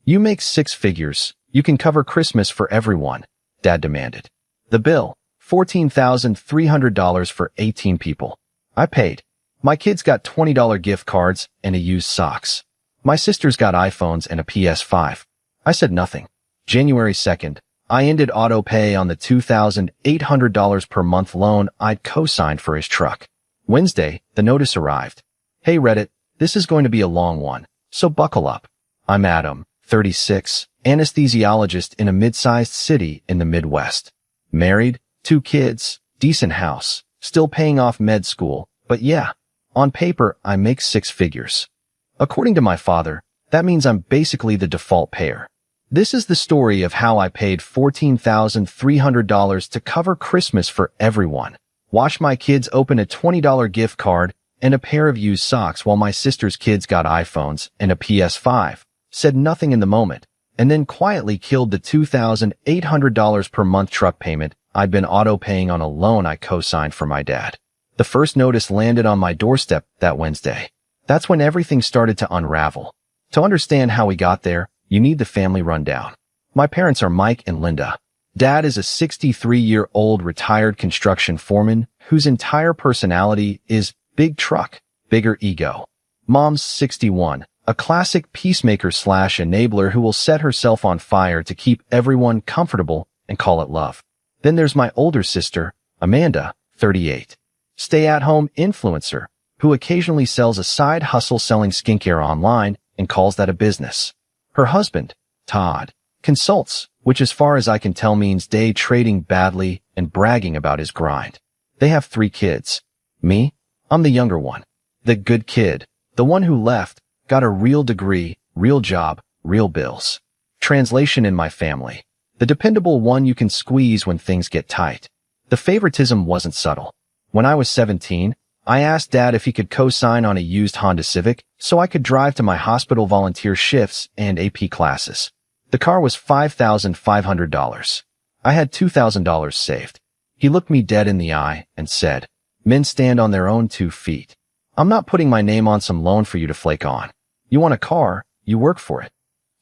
You make six figures. You can cover Christmas for everyone, Dad demanded. The bill, $14,300 for 18 people. I paid. My kids got $20 gift cards and a used socks. My sisters got iPhones and a PS5. I said nothing. January 2nd, I ended auto pay on the $2,800 per month loan I'd co-signed for his truck. Wednesday, the notice arrived. Hey Reddit, this is going to be a long one, so buckle up. I'm Adam, 36, anesthesiologist in a mid-sized city in the Midwest. Married, 2 kids, decent house, still paying off med school, but yeah, on paper I make 6 figures. According to my father, that means I'm basically the default payer. This is the story of how I paid $14,300 to cover Christmas for everyone. Watched my kids open a $20 gift card and a pair of used socks while my sister's kids got iPhones and a PS5, said nothing in the moment, and then quietly killed the $2,800 per month truck payment I'd been auto-paying on a loan I co-signed for my dad. The first notice landed on my doorstep that Wednesday. That's when everything started to unravel. To understand how we got there, you need the family rundown. My parents are Mike and Linda. Dad is a 63-year-old retired construction foreman whose entire personality is big truck, bigger ego. Mom's 61, a classic peacemaker/enabler who will set herself on fire to keep everyone comfortable and call it love. Then there's my older sister, Amanda, 38. Stay-at-home influencer who occasionally sells a side hustle selling skincare online and calls that a business. Her husband, Todd, consults, which as far as I can tell means day trading badly and bragging about his grind. They have 3 kids. Me? I'm the younger one. The good kid. The one who left, got a real degree, real job, real bills. Translation in my family. The dependable one you can squeeze when things get tight. The favoritism wasn't subtle. When I was 17, I asked Dad if he could co-sign on a used Honda Civic so I could drive to my hospital volunteer shifts and AP classes. The car was $5,500. I had $2,000 saved. He looked me dead in the eye and said, "Men stand on their own 2 feet. I'm not putting my name on some loan for you to flake on. You want a car, you work for it."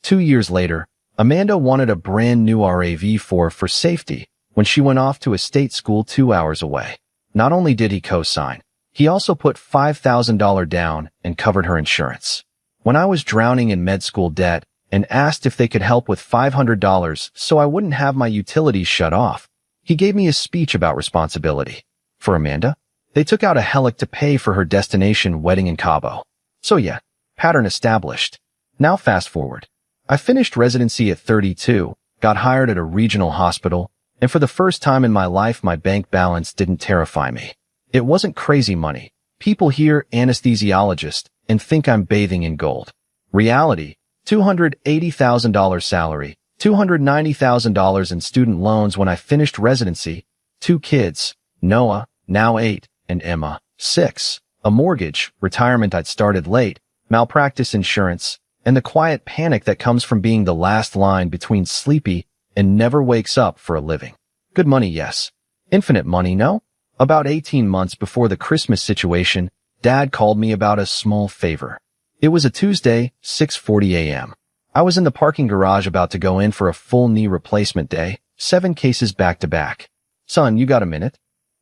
2 years later, Amanda wanted a brand new RAV4 for safety when she went off to a state school 2 hours away. Not only did he co-sign, he also put $5,000 down and covered her insurance. When I was drowning in med school debt and asked if they could help with $500 so I wouldn't have my utilities shut off, he gave me a speech about responsibility. For Amanda, they took out a helic to pay for her destination wedding in Cabo. So yeah, pattern established. Now fast forward. I finished residency at 32, got hired at a regional hospital, and for the first time in my life my bank balance didn't terrify me. It wasn't crazy money. People hear anesthesiologist and think I'm bathing in gold. Reality, $280,000 salary, $290,000 in student loans when I finished residency, 2 kids, Noah, now 8, and Emma, 6, a mortgage, retirement I'd started late, malpractice insurance, and the quiet panic that comes from being the last line between sleepy and never wakes up for a living. Good money, yes. Infinite money, no? About 18 months before the Christmas situation, Dad called me about a small favor. It was a Tuesday, 6:40 a.m. I was in the parking garage about to go in for a full knee replacement day, 7 cases back to back. "Son, you got a minute?"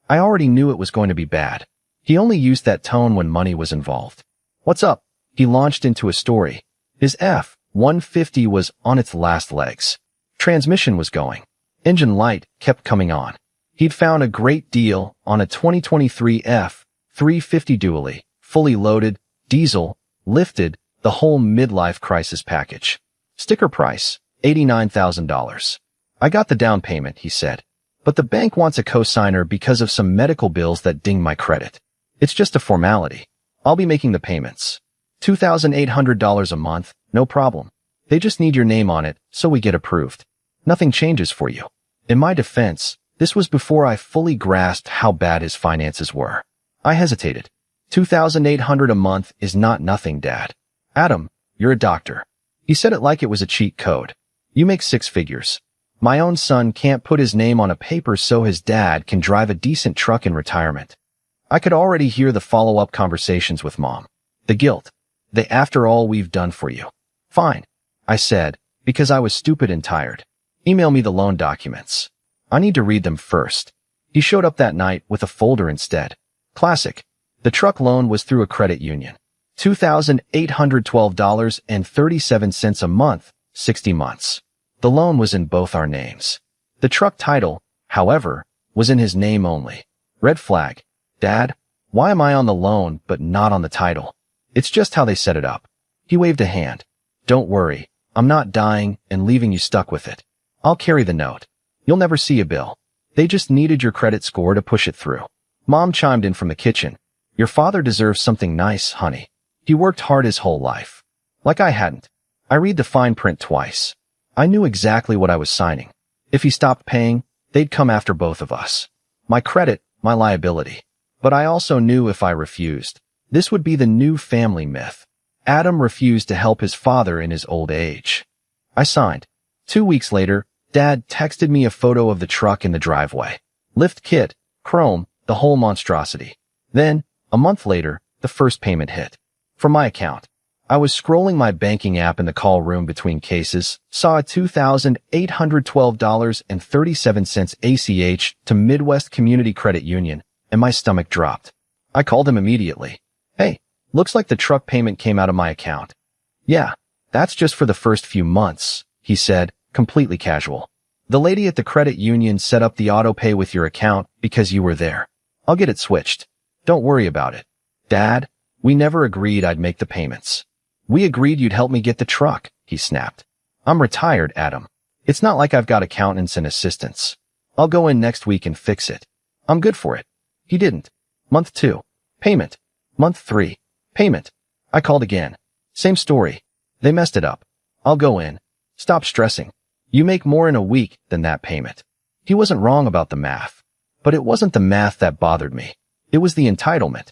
I already knew it was going to be bad. He only used that tone when money was involved. "What's up?" He launched into a story. His F-150 was on its last legs. Transmission was going. Engine light kept coming on. He'd found a great deal on a 2023 F-350 dually, fully loaded, diesel, lifted, the whole midlife crisis package. Sticker price, $89,000. "I got the down payment," he said, "but the bank wants a co-signer because of some medical bills that ding my credit. It's just a formality. I'll be making the payments. $2,800 a month, no problem. They just need your name on it, so we get approved. Nothing changes for you." In my defense, this was before I fully grasped how bad his finances were. I hesitated. $2,800 a month is not nothing, Dad. "Adam, you're a doctor." He said it like it was a cheat code. "You make 6 figures. My own son can't put his name on a paper so his dad can drive a decent truck in retirement." I could already hear the follow-up conversations with Mom. The guilt. The "after all we've done for you." "Fine," I said. Because I was stupid and tired. Email me the loan documents. I need to read them first. He showed up that night with a folder instead. Classic. The truck loan was through a credit union. $2,812.37 a month, 60 months. The loan was in both our names. The truck title, however, was in his name only. Red flag. Dad, why am I on the loan but not on the title? It's just how they set it up. He waved a hand. Don't worry, I'm not dying and leaving you stuck with it. I'll carry the note. You'll never see a bill. They just needed your credit score to push it through. Mom chimed in from the kitchen. Your father deserves something nice, honey. He worked hard his whole life. Like I hadn't. I read the fine print twice. I knew exactly what I was signing. If he stopped paying, they'd come after both of us. My credit, my liability. But I also knew if I refused, this would be the new family myth. Adam refused to help his father in his old age. I signed. 2 weeks later, Dad texted me a photo of the truck in the driveway. Lift kit, chrome, the whole monstrosity. Then, a month later, the first payment hit. From my account. I was scrolling my banking app in the call room between cases, saw a $2,812.37 ACH to Midwest Community Credit Union, and my stomach dropped. I called him immediately. Hey, looks like the truck payment came out of my account. Yeah, that's just for the first few months, he said, completely casual. The lady at the credit union set up the auto pay with your account because you were there. I'll get it switched. Don't worry about it. Dad, we never agreed I'd make the payments. We agreed you'd help me get the truck, he snapped. I'm retired, Adam. It's not like I've got accountants and assistants. I'll go in next week and fix it. I'm good for it. He didn't. Month 2. Payment. Month 3. Payment. I called again. Same story. They messed it up. I'll go in. Stop stressing. You make more in a week than that payment. He wasn't wrong about the math. But it wasn't the math that bothered me. It was the entitlement.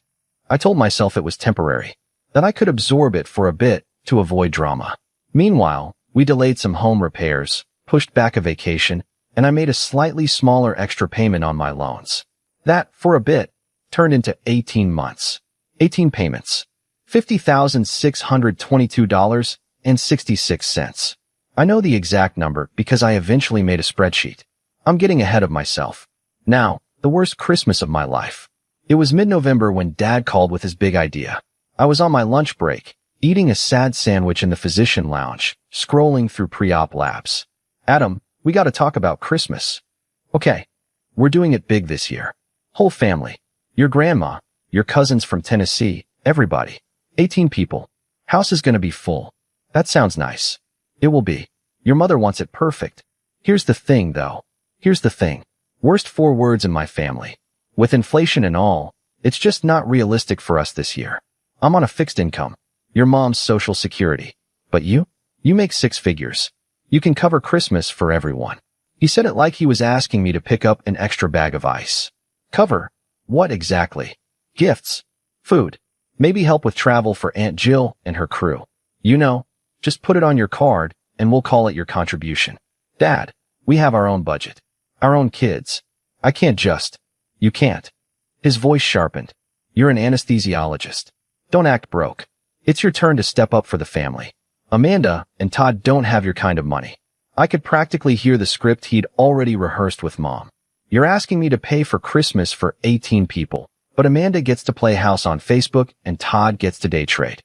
I told myself it was temporary, that I could absorb it for a bit to avoid drama. Meanwhile, we delayed some home repairs, pushed back a vacation, and I made a slightly smaller extra payment on my loans. That, for a bit, turned into 18 months. 18 payments. $50,622.66. I know the exact number because I eventually made a spreadsheet. I'm getting ahead of myself. Now, the worst Christmas of my life. It was mid-November when Dad called with his big idea. I was on my lunch break, eating a sad sandwich in the physician lounge, scrolling through pre-op labs. Adam, we gotta talk about Christmas. Okay. We're doing it big this year. Whole family. Your grandma, your cousins from Tennessee, everybody. 18 people. House is gonna be full. That sounds nice. It will be. Your mother wants it perfect. Here's the thing, though. Here's the thing. Worst 4 words in my family. With inflation and all, it's just not realistic for us this year. I'm on a fixed income. Your mom's Social Security. But you? You make 6 figures. You can cover Christmas for everyone. He said it like he was asking me to pick up an extra bag of ice. Cover? What exactly? Gifts. Food. Maybe help with travel for Aunt Jill and her crew. You know, just put it on your card and we'll call it your contribution. Dad, we have our own budget. Our own kids. I can't just. You can't. His voice sharpened. You're an anesthesiologist. Don't act broke. It's your turn to step up for the family. Amanda and Todd don't have your kind of money. I could practically hear the script he'd already rehearsed with Mom. You're asking me to pay for Christmas for 18 people, but Amanda gets to play house on Facebook and Todd gets to day trade.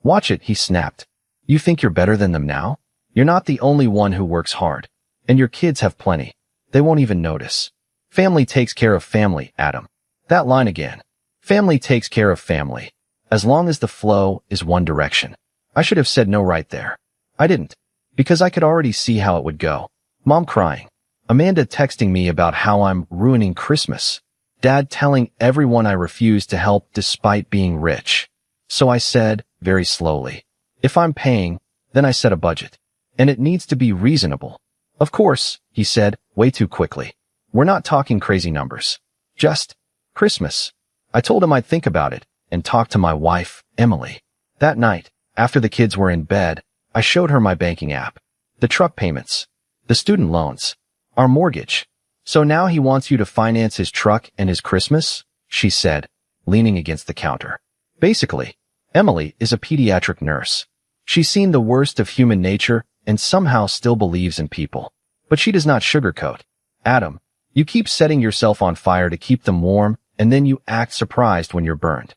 Watch it, he snapped. You think you're better than them now? You're not the only one who works hard. And your kids have plenty. They won't even notice. Family takes care of family, Adam. That line again. Family takes care of family. As long as the flow is one direction. I should have said no right there. I didn't. Because I could already see how it would go. Mom crying. Amanda texting me about how I'm ruining Christmas. Dad telling everyone I refuse to help despite being rich. So I said, very slowly, if I'm paying, then I set a budget. And it needs to be reasonable. Of course, he said, way too quickly. We're not talking crazy numbers. Just Christmas. I told him I'd think about it and talk to my wife, Emily. That night, after the kids were in bed, I showed her my banking app. The truck payments. The student loans. Our mortgage. So now he wants you to finance his truck and his Christmas? She said, leaning against the counter. Basically, Emily is a pediatric nurse. She's seen the worst of human nature and somehow still believes in people. But she does not sugarcoat. Adam, you keep setting yourself on fire to keep them warm, and then you act surprised when you're burned.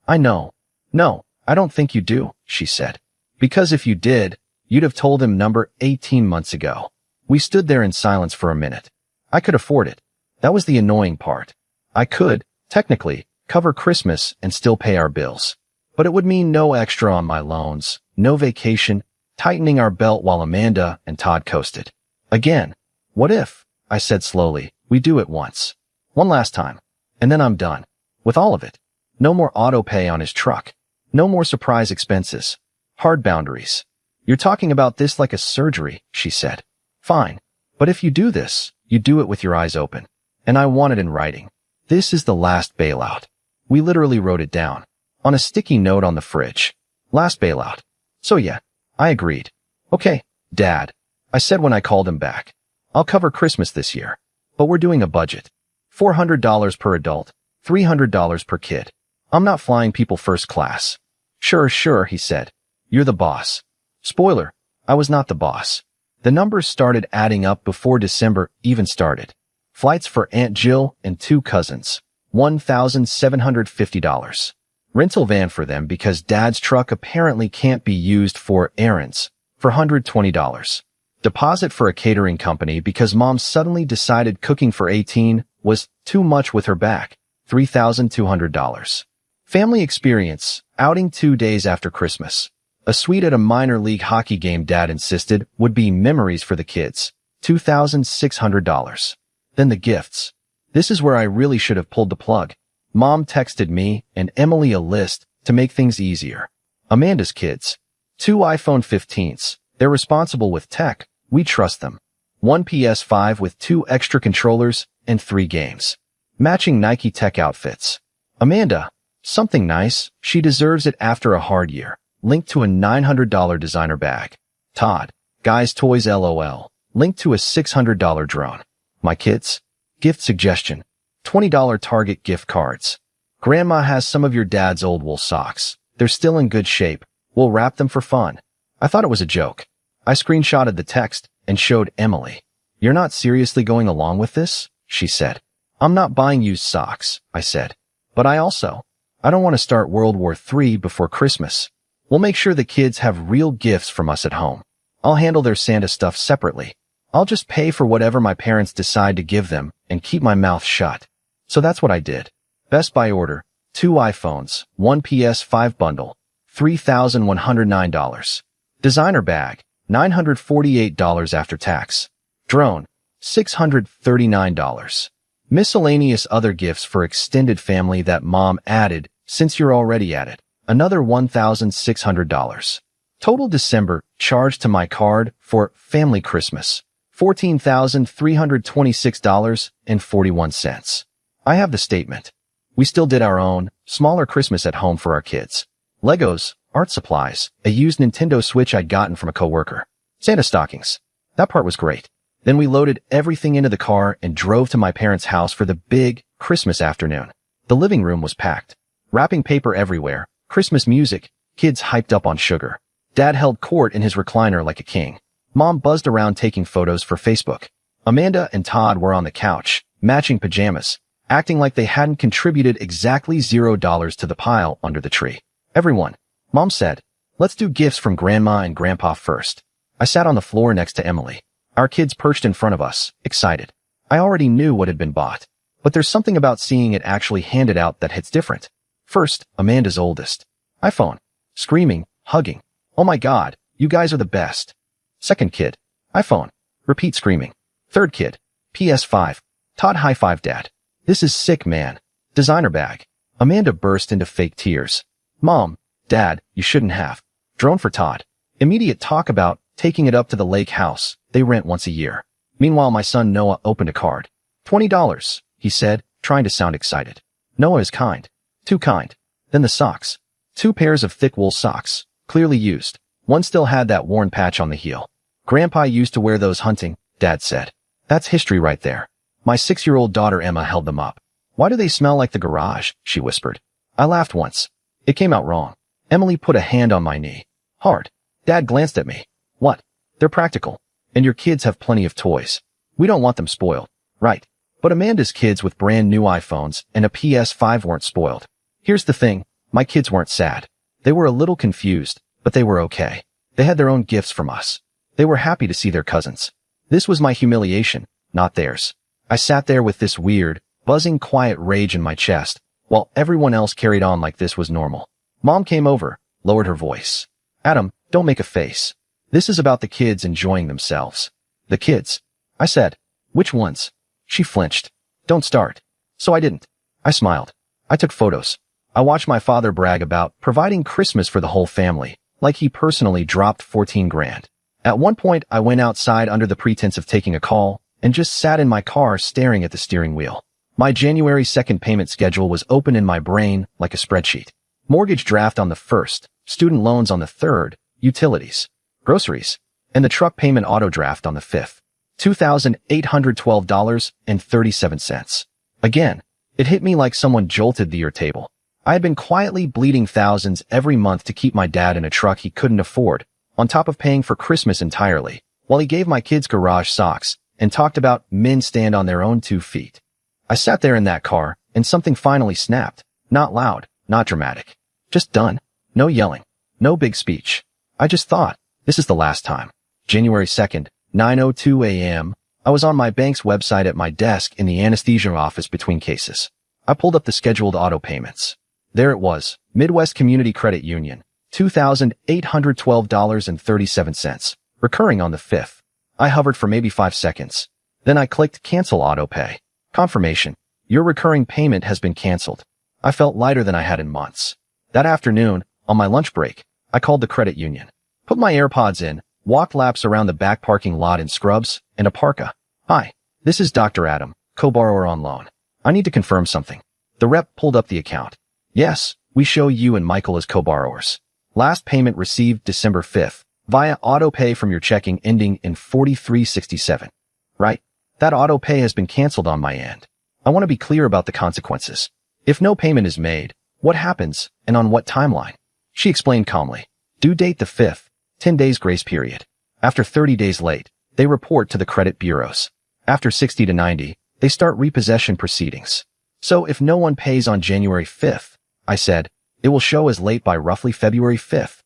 I know. No, I don't think you do, she said. Because if you did, you'd have told him number 18 months ago. We stood there in silence for a minute. I could afford it. That was the annoying part. I could, technically, cover Christmas and still pay our bills. But it would mean no extra on my loans, no vacation, tightening our belt while Amanda and Todd coasted. Again, what if, I said slowly, we do it once. One last time. And then I'm done. With all of it. No more auto pay on his truck. No more surprise expenses. Hard boundaries. You're talking about this like a surgery, she said. Fine. But if you do this, you do it with your eyes open. And I want it in writing. This is the last bailout. We literally wrote it down. On a sticky note on the fridge. Last bailout. So yeah, I agreed. Okay, Dad, I said when I called him back. I'll cover Christmas this year. But we're doing a budget. $400 per adult, $300 per kid. I'm not flying people first class. Sure, he said. You're the boss. Spoiler, I was not the boss. The numbers started adding up before December even started. Flights for Aunt Jill and 2 cousins. $1,750. Rental van for them because Dad's truck apparently can't be used for errands. For $120. Deposit for a catering company because Mom suddenly decided cooking for 18 was too much with her back. $3,200. Family experience, outing 2 days after Christmas. A suite at a minor league hockey game Dad insisted would be memories for the kids. $2,600. Then the gifts. This is where I really should have pulled the plug. Mom texted me and Emily a list to make things easier. Amanda's kids. 2 iPhone 15s. They're responsible with tech. We trust them. 1 PS5 with 2 extra controllers and 3 games. Matching Nike tech outfits. Amanda. Something nice. She deserves it after a hard year. Linked to a $900 designer bag. Todd. Guys Toys LOL. Linked to a $600 drone. My kids. Gift suggestion. $20 Target gift cards. Grandma has some of your dad's old wool socks. They're still in good shape. We'll wrap them for fun. I thought it was a joke. I screenshotted the text and showed Emily. You're not seriously going along with this? She said. I'm not buying used socks, I said. But I don't want to start World War III before Christmas. We'll make sure the kids have real gifts from us at home. I'll handle their Santa stuff separately. I'll just pay for whatever my parents decide to give them and keep my mouth shut. So that's what I did. Best Buy order, 2 iPhones, 1 PS5 bundle, $3,109. Designer bag, $948 after tax. Drone, $639. Miscellaneous other gifts for extended family that Mom added since you're already at it. Another $1,600. Total December charged to my card for family Christmas. $14,326.41. I have the statement. We still did our own, smaller Christmas at home for our kids. Legos, art supplies, a used Nintendo Switch I'd gotten from a coworker. Santa stockings. That part was great. Then we loaded everything into the car and drove to my parents' house for the big Christmas afternoon. The living room was packed. Wrapping paper everywhere, Christmas music, kids hyped up on sugar. Dad held court in his recliner like a king. Mom buzzed around taking photos for Facebook. Amanda and Todd were on the couch, matching pajamas, acting like they hadn't contributed exactly $0 to the pile under the tree. Everyone, Mom said, let's do gifts from Grandma and Grandpa first. I sat on the floor next to Emily. Our kids perched in front of us, excited. I already knew what had been bought, but there's something about seeing it actually handed out that hits different. First, Amanda's oldest. iPhone. Screaming, hugging. Oh my God, you guys are the best. Second kid. iPhone. Repeat screaming. Third kid. PS5. Todd high-five Dad. This is sick, man. Designer bag. Amanda burst into fake tears. Mom, Dad, you shouldn't have. Drone for Todd. Immediate talk about taking it up to the lake house they rent once a year. Meanwhile, my son Noah opened a card. $20, he said, trying to sound excited. Noah is kind. Too kind. Then the socks. 2 pairs of thick wool socks, clearly used. One still had that worn patch on the heel. Grandpa used to wear those hunting, Dad said. That's history right there. My 6-year-old daughter Emma held them up. Why do they smell like the garage? She whispered. I laughed once. It came out wrong. Emily put a hand on my knee. Hard. Dad glanced at me. What? They're practical. And your kids have plenty of toys. We don't want them spoiled, right? But Amanda's kids with brand new iPhones and a PS5 weren't spoiled. Here's the thing, my kids weren't sad. They were a little confused, but they were okay. They had their own gifts from us. They were happy to see their cousins. This was my humiliation, not theirs. I sat there with this weird, buzzing quiet rage in my chest, while everyone else carried on like this was normal. Mom came over, lowered her voice. Adam, don't make a face. This is about the kids enjoying themselves. The kids. I said. Which ones? She flinched. Don't start. So I didn't. I smiled. I took photos. I watched my father brag about providing Christmas for the whole family, like he personally dropped 14 grand. At one point, I went outside under the pretense of taking a call and just sat in my car staring at the steering wheel. My January 2nd payment schedule was open in my brain like a spreadsheet. Mortgage draft on the 1st, student loans on the 3rd, utilities, groceries, and the truck payment auto draft on the 5th. $2,812.37. Again, it hit me like someone jolted the ear table. I had been quietly bleeding thousands every month to keep my dad in a truck he couldn't afford, on top of paying for Christmas entirely, while he gave my kids garage socks and talked about men stand on their own 2 feet. I sat there in that car, and something finally snapped. Not loud, not dramatic. Just done. No yelling. No big speech. I just thought, this is the last time. January 2nd, 9:02 a.m., I was on my bank's website at my desk in the anesthesia office between cases. I pulled up the scheduled auto payments. There it was, Midwest Community Credit Union, $2,812.37, recurring on the 5th. I hovered for maybe 5 seconds. Then I clicked Cancel Auto Pay. Confirmation. Your recurring payment has been canceled. I felt lighter than I had in months. That afternoon, on my lunch break, I called the credit union, put my AirPods in, walked laps around the back parking lot in scrubs and a parka. Hi, this is Dr. Adam, co-borrower on loan. I need to confirm something. The rep pulled up the account. Yes, we show you and Michael as co-borrowers. Last payment received December 5th, via auto pay from your checking ending in 4367. Right? That auto pay has been canceled on my end. I want to be clear about the consequences. If no payment is made, what happens and on what timeline? She explained calmly. Due date the 5th, 10 days grace period. After 30 days late, they report to the credit bureaus. After 60 to 90, they start repossession proceedings. So if no one pays on January 5th, I said, it will show as late by roughly February 5th.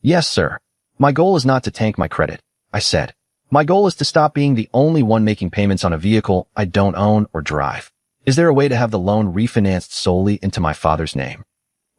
Yes, sir. My goal is not to tank my credit, I said. My goal is to stop being the only one making payments on a vehicle I don't own or drive. Is there a way to have the loan refinanced solely into my father's name?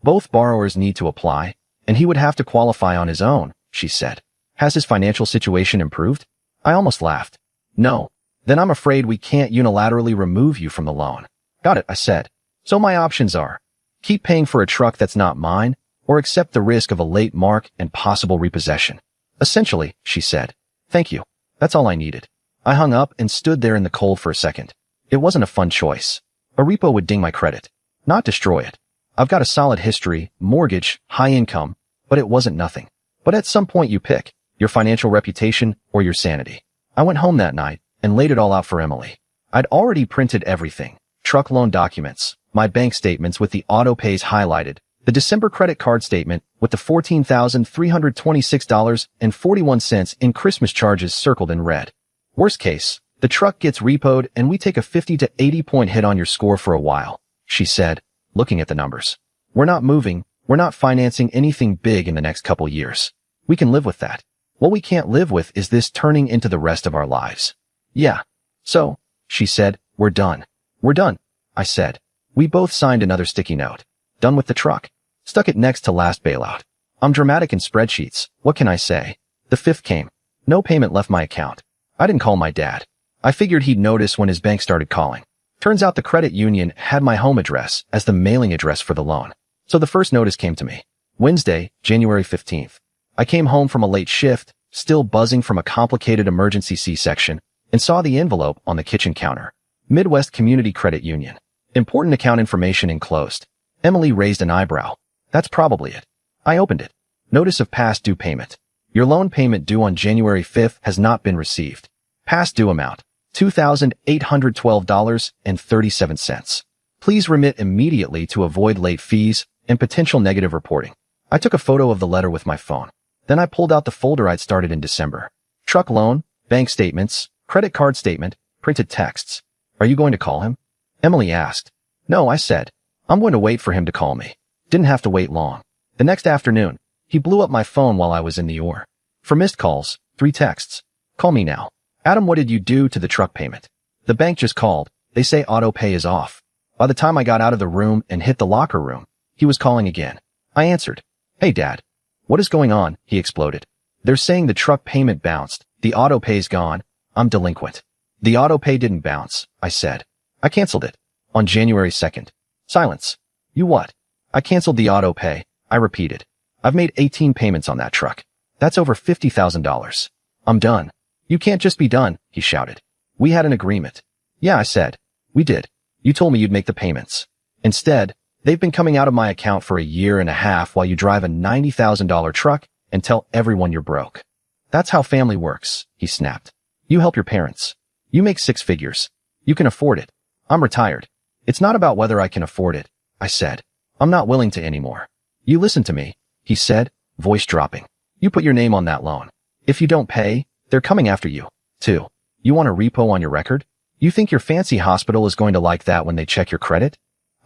Both borrowers need to apply, and he would have to qualify on his own, she said. Has his financial situation improved? I almost laughed. No. Then I'm afraid we can't unilaterally remove you from the loan. Got it, I said. So my options are, keep paying for a truck that's not mine, or accept the risk of a late mark and possible repossession. Essentially, she said. Thank you. That's all I needed. I hung up and stood there in the cold for a second. It wasn't a fun choice. A repo would ding my credit, not destroy it. I've got a solid history, mortgage, high income, but it wasn't nothing. But at some point you pick, your financial reputation or your sanity. I went home that night and laid it all out for Emily. I'd already printed everything. Truck loan documents, my bank statements with the auto pays highlighted, the December credit card statement with the $14,326.41 in Christmas charges circled in red. Worst case, the truck gets repoed and we take a 50 to 80 point hit on your score for a while, she said, looking at the numbers. We're not moving, we're not financing anything big in the next couple years. We can live with that. What we can't live with is this turning into the rest of our lives. Yeah. So, she said, we're done. We're done, I said. We both signed another sticky note. Done with the truck. Stuck it next to last bailout. I'm dramatic in spreadsheets. What can I say? The 5th came. No payment left my account. I didn't call my dad. I figured he'd notice when his bank started calling. Turns out the credit union had my home address as the mailing address for the loan. So the first notice came to me. Wednesday, January 15th. I came home from a late shift, still buzzing from a complicated emergency C-section, and saw the envelope on the kitchen counter. Midwest Community Credit Union. Important account information enclosed. Emily raised an eyebrow. That's probably it. I opened it. Notice of past due payment. Your loan payment due on January 5th has not been received. Past due amount, $2,812.37. Please remit immediately to avoid late fees and potential negative reporting. I took a photo of the letter with my phone. Then I pulled out the folder I'd started in December. Truck loan, bank statements, credit card statement, printed texts. Are you going to call him? Emily asked. No, I said. I'm going to wait for him to call me. Didn't have to wait long. The next afternoon, he blew up my phone while I was in the OR. For missed calls, 3 texts. Call me now. Adam, what did you do to the truck payment? The bank just called. They say auto pay is off. By the time I got out of the room and hit the locker room, he was calling again. I answered. Hey, Dad. What is going on? He exploded. They're saying the truck payment bounced. The auto pay's gone. I'm delinquent. The auto pay didn't bounce, I said. I canceled it. On January 2nd. Silence. You what? I canceled the auto pay, I repeated. I've made 18 payments on that truck. That's over $50,000. I'm done. You can't just be done, he shouted. We had an agreement. Yeah, I said. We did. You told me you'd make the payments. Instead, they've been coming out of my account for a year and a half while you drive a $90,000 truck and tell everyone you're broke. That's how family works, he snapped. You help your parents. You make 6 figures. You can afford it. I'm retired. It's not about whether I can afford it, I said. I'm not willing to anymore. You listen to me, he said, voice dropping. You put your name on that loan. If you don't pay, they're coming after you, too. You want a repo on your record? You think your fancy hospital is going to like that when they check your credit?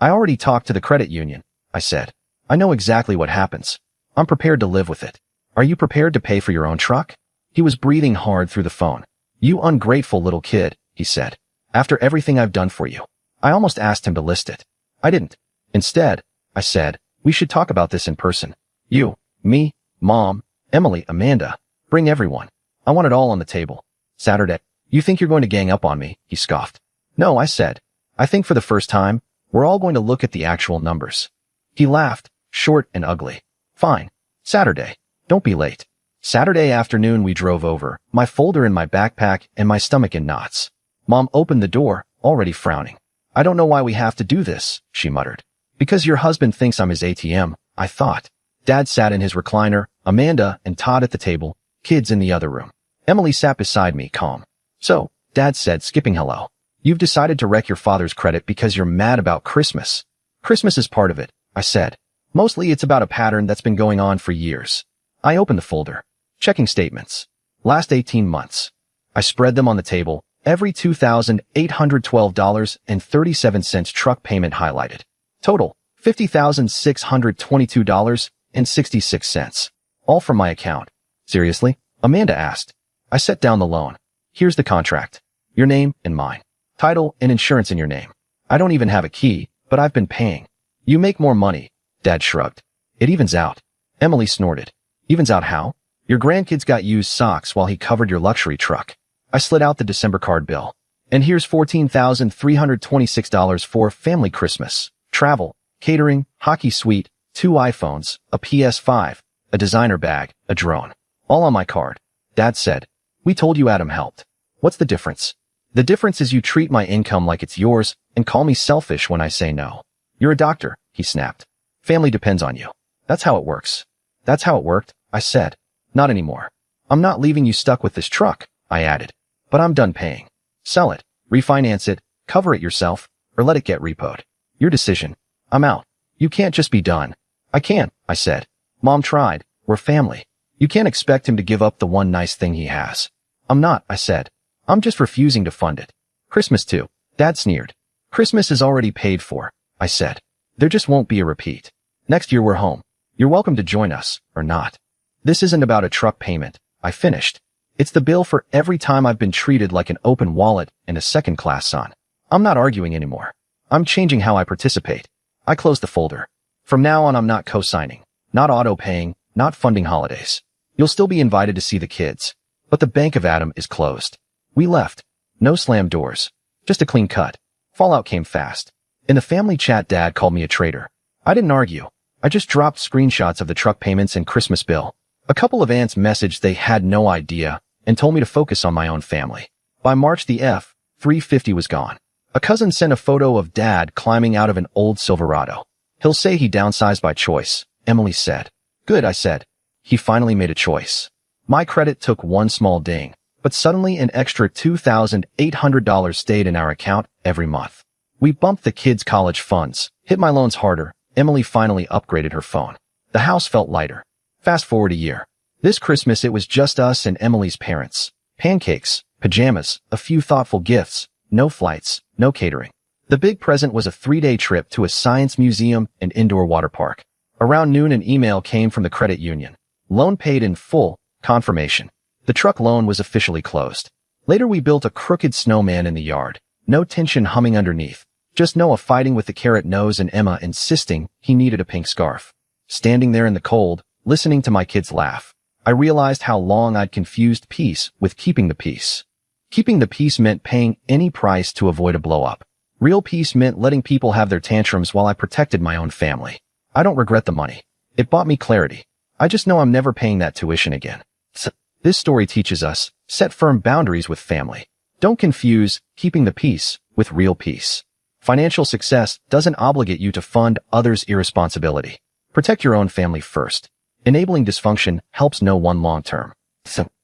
I already talked to the credit union, I said. I know exactly what happens. I'm prepared to live with it. Are you prepared to pay for your own truck? He was breathing hard through the phone. You ungrateful little kid, he said. After everything I've done for you. I almost asked him to list it. I didn't. Instead, I said, we should talk about this in person. You, me, Mom, Emily, Amanda. Bring everyone. I want it all on the table. Saturday. You think you're going to gang up on me? He scoffed. No, I said. I think for the first time, we're all going to look at the actual numbers. He laughed, short and ugly. Fine. Saturday. Don't be late. Saturday afternoon we drove over, my folder in my backpack and my stomach in knots. Mom opened the door, already frowning. I don't know why we have to do this, she muttered. Because your husband thinks I'm his ATM, I thought. Dad sat in his recliner, Amanda and Todd at the table, kids in the other room. Emily sat beside me, calm. So, Dad said, skipping hello. You've decided to wreck your father's credit because you're mad about Christmas. Christmas is part of it, I said. Mostly it's about a pattern that's been going on for years. I opened the folder. Checking statements. Last 18 months. I spread them on the table, every $2,812.37 truck payment highlighted. Total, $50,622.66. All from my account. Seriously? Amanda asked. I set down the loan. Here's the contract. Your name and mine. Title and insurance in your name. I don't even have a key, but I've been paying. You make more money. Dad shrugged. It evens out. Emily snorted. Evens out how? Your grandkids got used socks while he covered your luxury truck. I slid out the December card bill. And here's $14,326 for family Christmas, travel, catering, hockey suite, 2 iPhones, a PS5, a designer bag, a drone. All on my card. Dad said. We told you Adam helped. What's the difference? The difference is you treat my income like it's yours and call me selfish when I say no. You're a doctor, he snapped. Family depends on you. That's how it works. That's how it worked, I said. Not anymore. I'm not leaving you stuck with this truck, I added. But I'm done paying. Sell it, refinance it, cover it yourself, or let it get repoed. Your decision. I'm out. You can't just be done. I can't, I said. Mom tried. We're family. You can't expect him to give up the one nice thing he has. I'm not, I said. I'm just refusing to fund it. Christmas too. Dad sneered. Christmas is already paid for, I said. There just won't be a repeat. Next year we're home. You're welcome to join us, or not. This isn't about a truck payment, I finished. It's the bill for every time I've been treated like an open wallet and a second-class son. I'm not arguing anymore. I'm changing how I participate. I closed the folder. From now on I'm not co-signing, not auto-paying, not funding holidays. You'll still be invited to see the kids. But the Bank of Adam is closed. We left. No slammed doors. Just a clean cut. Fallout came fast. In the family chat, Dad called me a traitor. I didn't argue. I just dropped screenshots of the truck payments and Christmas bill. A couple of aunts messaged they had no idea and told me to focus on my own family. By March, the F-350 was gone. A cousin sent a photo of Dad climbing out of an old Silverado. He'll say he downsized by choice, Emily said. Good, I said. He finally made a choice. My credit took one small ding, but suddenly an extra $2,800 stayed in our account every month. We bumped the kids' college funds, hit my loans harder. Emily finally upgraded her phone. The house felt lighter. Fast forward a year. This Christmas it was just us and Emily's parents. Pancakes, pajamas, a few thoughtful gifts, no flights, no catering. The big present was a 3-day trip to a science museum and indoor water park. Around noon an email came from the credit union. Loan paid in full, confirmation. The truck loan was officially closed. Later we built a crooked snowman in the yard. No tension humming underneath. Just Noah fighting with the carrot nose and Emma insisting he needed a pink scarf. Standing there in the cold, listening to my kids laugh, I realized how long I'd confused peace with keeping the peace. Keeping the peace meant paying any price to avoid a blow-up. Real peace meant letting people have their tantrums while I protected my own family. I don't regret the money. It bought me clarity. I just know I'm never paying that tuition again. So, this story teaches us, set firm boundaries with family. Don't confuse keeping the peace with real peace. Financial success doesn't obligate you to fund others' irresponsibility. Protect your own family first. Enabling dysfunction helps no one long term. So,